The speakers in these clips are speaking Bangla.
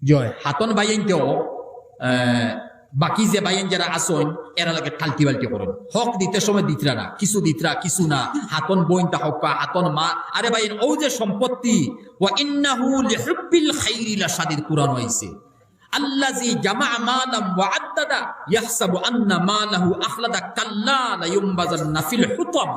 জয় হাতন বাইনতেও বাকি যে বাইন যারা আসন এরা লাগে ঠালটি বালটি করেন হক দিতে সময় দিতরা না কিছু না হাতন বইনটা হকা হাতন মা আরে বাইন ও যে সম্পত্তি ওয়া ইন্নাহু লিহুব্বিল খাইরি লাশাদিদ কুরআন হইছে আল্লাযী জামাআ মালাম ওয়া আদ্দাদা ইয়াহসাবু আন্না মালাহু আখলাদা কাল্লা লা ইউমবাযান্না ফিল হুতাম।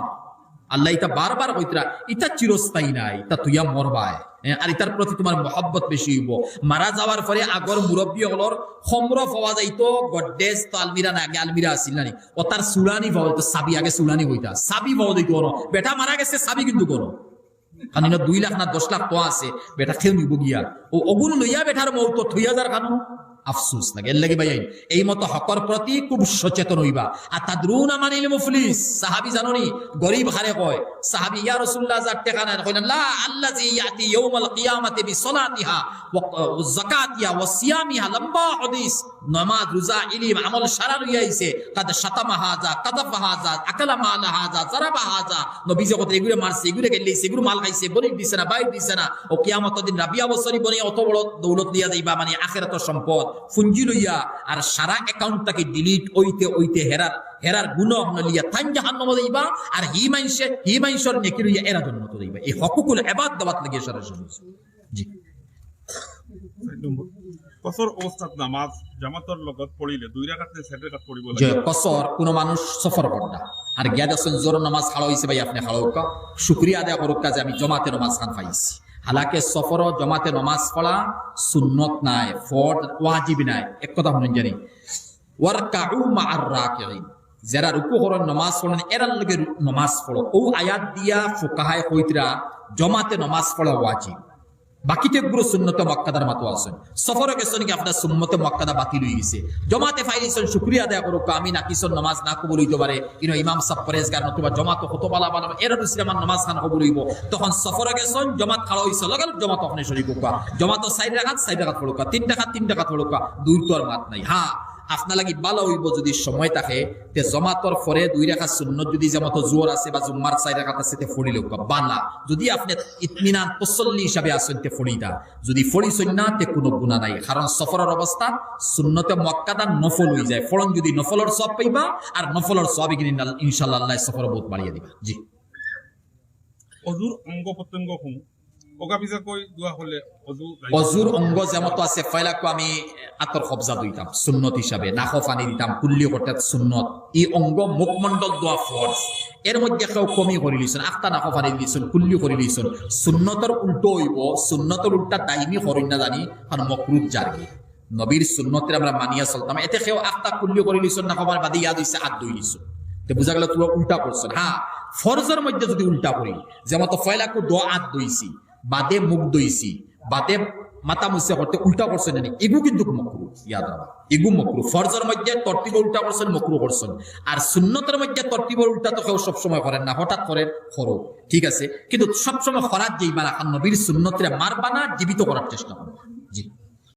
আল্লাহ এটা বারবার কইতরা এটা চিরস্থায়ী নাই, এটা তুইয়া মরবায়, আর এটার প্রতি তোমার মহব্বত বেশি হইব। মারা যাওয়ার পরে আগর মুরব্বী হলর খমর পাওয়া যাইতো গড্ডেজ তো আলমিরা না, আগে আলমিরা আসিল না, ও তার সুলানি পাওয়া যাইতো, সাবি আগে সুলানি হইতা, সাবি পাওয়া যাইতো কোনো বেটা মারা গেছে সাবি কিন্তু কোনো কারণ 2 লাখ না 10 লাখ তো আছে বেটা খেয়ে নিব গিয়া ও অগুন লইয়া বেটার মৌত 3000 খানো আফসোস লাগে। এর লাগি ভাই এই মতো হকর প্রতি খুব সচেতন হইবা। আর তাদরুনা মানিল মুফলিস, সাহাবী জানোনি গরিব হারে কয় সাহাবী ইয়া রাসূলুল্লাহ যার টাকা না কইলেন লা আল্লাযী ইয়াতি ইয়াউমাল কিয়ামাতি বিসলাতিহা ওয়া যাকাতিহা ওয়া সিয়ামিহা, লম্বা হাদিস, নামাজ রোজা ইলম আমল সারা লইয়া আইছে, কাদ শাতামা হাজা কাযাফা হাজা আকালা মাল হাজা জারাবা হাজা, নবী জগতে এগুলো মারছে এগুলো গেলেছে এগুলো মাল খাইছে বনি দিছে না বাইর দিছে না, ও কিয়ামতের দিন রাবিয়া বছরই বনি অত বড় দৌলত নিয়া যাইবা মানে আখিরাতের সম্পদ পুঞ্জি লইয়া আর সারা অ্যাকাউন্টটাকে ডিলিট ওইতে হেরার গুনাহ লিয়া তান জাহান্নামে যাইবা। আর হি মাইনসর নেকি লইয়া এরা জান্নাতে যাইবা। এই হকুকুল ইবাদ দাওয়াত লাগিয়ে সারা শুরু। জি কসর অবস্থাত নামাজ জামাতের লগত পড়িলে 2 রাকাত নে 4 রাকাত পড়িব লাগে। যে কসর কোন মানুষ সফর করতা আর গিয়া দছেন জোর নামাজ খালো হইছে ভাই আপনি খালোকা শুকরিয়া আদায় করুক কাজে আমি জমাতে নামাজ খান পাইছি। হালাকে সফর জমাতে নামাজ পড়া সুন্নত নাই, ফরজ ওয়াজিব নাই। এক কথা শুনুন জানি ওয়ারকাউ মা'আর রাকিঈন, যারা রুকু করেন নামাজ পড়েন এরার লগে নামাজ পড়ো। ও আয়াত দিয়া ফুকাহায়ে কইতরা জমাতে নামাজ পড়া ওয়াজিব, বাকিতে পুরো সুন্নতে মুআক্কাদার মাতো আছেন। সফরে গেছেন কি আপনার সুন্নতে মুআক্কাদা বাতিল হয়ে গেছে, জমাতে ফাইলিছেন শুকরিয়া আদায় করুক আমি না কিসন নামাজ না কবুল হইতে পারে ইমাম সাহেব পরেজগার নতুবা জমাত খুতবা বালা এর ইসলামান নামাজ খান কবুল হইব। তখন সফরে গেছেন জমাত খাড়া হইছে লাগাল জমাত আপনি শরীক করবা, জমাত 4 রাকাত পড়ুকা 3 রাকাত পড়ুকা, দুই তোর মাত নাই। হ্যাঁ আপনার লাগি ভালো হইব যদি সময় থাকে তে জমাতর পরে 2 রাকাত সুন্নত যদি জামাত জোর আছে বা জুম্মার 4 রাকাত আছে তে ফড়ি লোক বালা, যদি আপনি ইতমিনান তসল্লি হিসাবে আসেন তে ফড়িটা, যদি ফড়িছেন না তে কোনো গুনাহ নাই। কারণ সফরের অবস্থা সুন্নতে মুআক্কাদা নফল হই যায়, ফলন যদি নফলের সওয়াব পাইবা আর নফলের সওয়াব ইনশাআল্লাহ আল্লাহ সফর বহুত বাড়িয়ে দিবা। জি অজুর অঙ্গ প্রত্যঙ্গ হুম ওগা বিজা কই দোয়া হলে অজুর অঙ্গ যেমন আছে ফয়লাকো আমি আতর কবজা দিতাম সুন্নত হিসাবে, নাখো পানি দিতাম, কুল্লি করতে সুন্নত। এই অঙ্গ মুখমণ্ডল দোয়া ফরজ, এর মধ্যে কেউ কমি করে লিছেন, আখতা নাখো পানি দিছেন, কুল্লি করে লিছেন। সুন্নতর উল্টো হইব, সুন্নতর উল্টা দাইমি করেন না জানি কারণ মকরুহ জারগে নবীর সুন্নতের আমরা মানিয়া চলতাম। এতে কেউ আখতা কুল্লি করে লিছেন না খবর বাদে ইয়াদ হইছে হাত ধুই লিছেন, তো বুঝা গেল তুই উল্টা করছেন। হ্যাঁ ফরজের মধ্যে যদি উল্টা করি যেমন তো ফয়লাকো দোয়া হাত ধুইছি বাদে মুখ দইছি বাদে মাথা মুছে করতে উল্টা করছেন না, এগু কিন্তু মাকরুহ, ইয়াদ রাখবা এগু মাকরুহ। ফরজের মধ্যে তরতিব উল্টা করছেন মাকরুহ করছেন, আর সুন্নতের মধ্যে তরতিব উল্টা তো কেউ সব সময় করেন না, হঠাৎ করেন করো ঠিক আছে, কিন্তু সব সময় খরাত যাইবা না, নবীর সুন্নতরে মারবা না, জীবিত করার চেষ্টা করবা। জি।